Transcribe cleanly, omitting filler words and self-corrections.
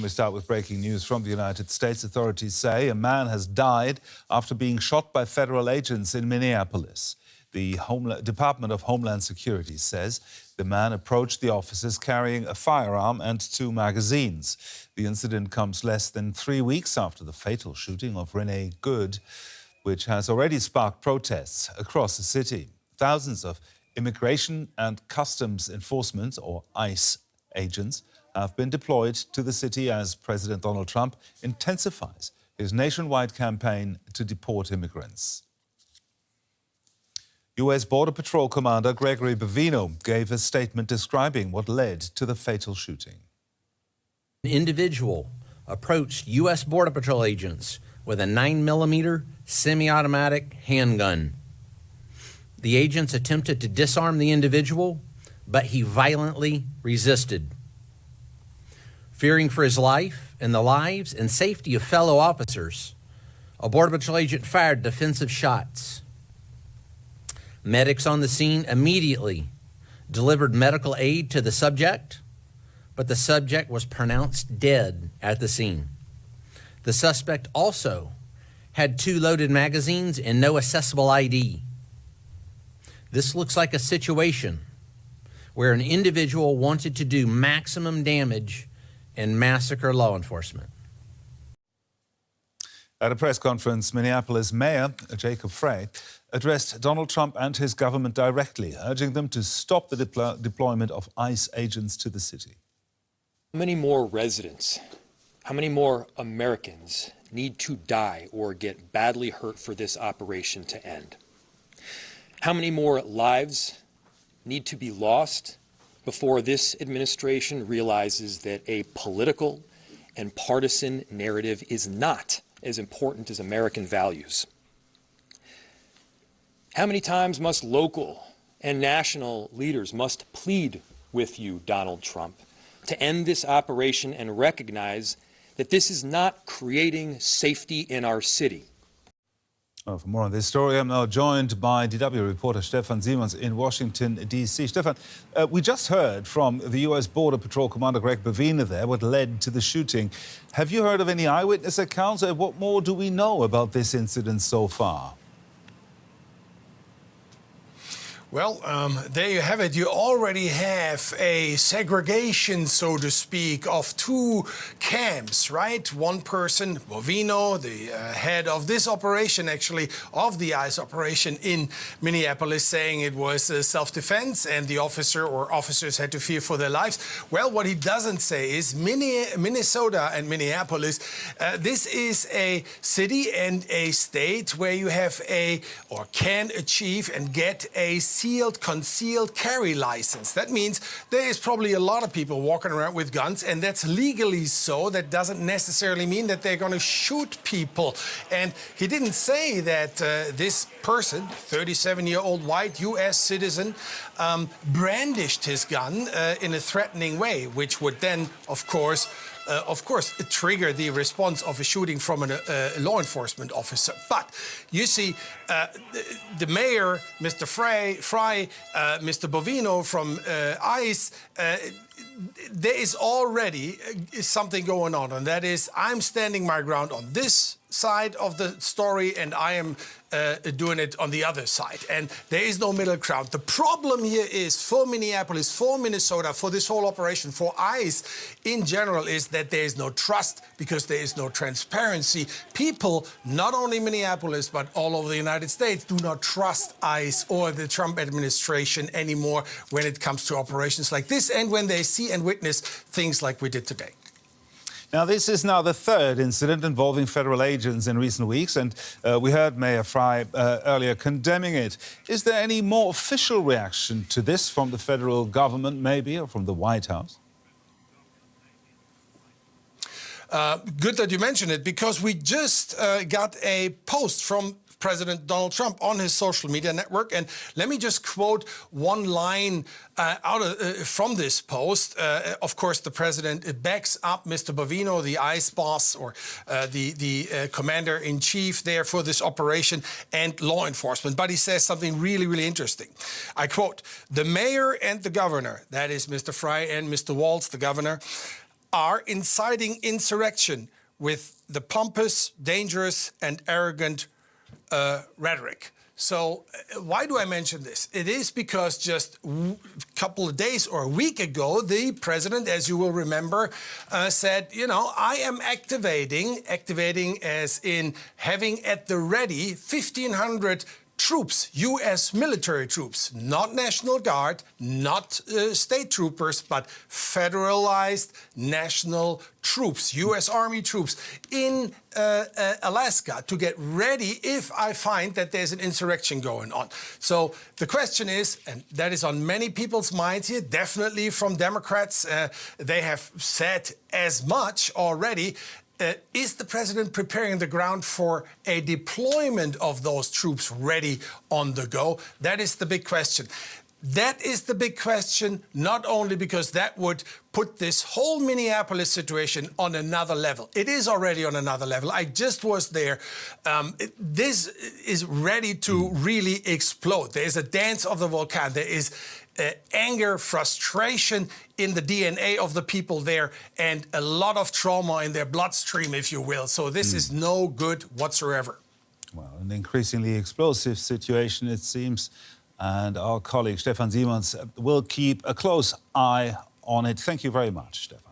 We start with breaking news from the United States. Authorities say a man has died after being shot by federal agents in Minneapolis. The Department of Homeland Security says the man approached the officers carrying a firearm and 2 magazines. The incident comes less than 3 weeks after the fatal shooting of Renee Good, which has already sparked protests across the city. Thousands of immigration and customs enforcement, or ICE, agents have been deployed to the city as President Donald Trump intensifies his nationwide campaign to deport immigrants. U.S. Border Patrol Commander Gregory Bovino gave a statement describing what led to the fatal shooting. An individual approached U.S. Border Patrol agents with a 9mm semi-automatic handgun. The agents attempted to disarm the individual, but he violently resisted. Fearing for his life and the lives and safety of fellow officers, a Border Patrol agent fired defensive shots. Medics on the scene immediately delivered medical aid to the subject, but the subject was pronounced dead at the scene. The suspect also had 2 loaded magazines and no accessible ID. This looks like a situation where an individual wanted to do maximum damage and massacre law enforcement. At a press conference, Minneapolis Mayor Jacob Frey addressed Donald Trump and his government directly, urging them to stop the deployment of ICE agents to the city. How many more residents, how many more Americans need to die or get badly hurt for this operation to end? How many more lives need to be lost before this administration realizes that a political and partisan narrative is not as important as American values? How many times must local and national leaders must plead with you, Donald Trump, to end this operation and recognize that this is not creating safety in our city? Well, for more on this story, I'm now joined by DW reporter Stefan Simons in Washington, D.C. Stefan, we just heard from the U.S. Border Patrol Commander Greg Bovino there, what led to the shooting. Have you heard of any eyewitness accounts? What more do we know about this incident so far? Well, there you have it. You already have a segregation, so to speak, of 2 camps, right? One person, Bovino, the head of this operation, actually, of the ICE operation in Minneapolis, saying it was self-defense and the officer or officers had to fear for their lives. Well, what he doesn't say is Minnesota and Minneapolis, this is a city and a state where you have or can achieve and get a sealed, concealed carry license. That means there is probably a lot of people walking around with guns, and that's legally so. That doesn't necessarily mean that they're going to shoot people. And he didn't say that this person, 37-year-old white U.S. citizen, brandished his gun in a threatening way, which would then, of course, trigger the response of a shooting from a law enforcement officer. But you see, the mayor, Mr. Frey, Mr. Bovino from ICE, there is already something going on, and that is I'm standing my ground on this side of the story, and I am doing it on the other side. And there is no middle ground. The problem here is for Minneapolis, for Minnesota, for this whole operation, for ICE in general, is that there is no trust because there is no transparency. People, not only Minneapolis, but all over the United States, do not trust ICE or the Trump administration anymore when it comes to operations like this and when they see and witness things like we did today. Now, this is now the 3rd incident involving federal agents in recent weeks, and we heard Mayor Frey earlier condemning it. Is there any more official reaction to this from the federal government, maybe, or from the White House? Good that you mentioned it, because we just got a post from President Donald Trump on his social media network. And let me just quote one line from this post. Of course, the president backs up Mr. Bovino, the ICE boss or the commander-in-chief there for this operation, and law enforcement. But he says something really, really interesting. I quote, "The mayor and the governor," that is Mr. Frey and Mr. Walz, the governor, are inciting insurrection with the pompous, dangerous, and arrogant rhetoric. So why do I mention this? It is because just a couple of days or a week ago, the president, as you will remember, said, you know, I am activating as in having at the ready 1,500 troops, U.S. military troops, not National Guard, not state troopers, but federalized national troops, U.S. Army troops in Alaska to get ready if I find that there's an insurrection going on. So the question is, and that is on many people's minds here, definitely from Democrats, they have said as much already. Is the president preparing the ground for a deployment of those troops ready on the go? That is the big question. That is the big question, not only because that would put this whole Minneapolis situation on another level. It is already on another level. I just was there. This is ready to really explode. There is a dance of the volcano. There is anger, frustration in the DNA of the people there, and a lot of trauma in their bloodstream, if you will. So this is no good whatsoever. Well, an increasingly explosive situation, it seems, and our colleague Stefan Simons will keep a close eye on it. Thank you very much, Stefan.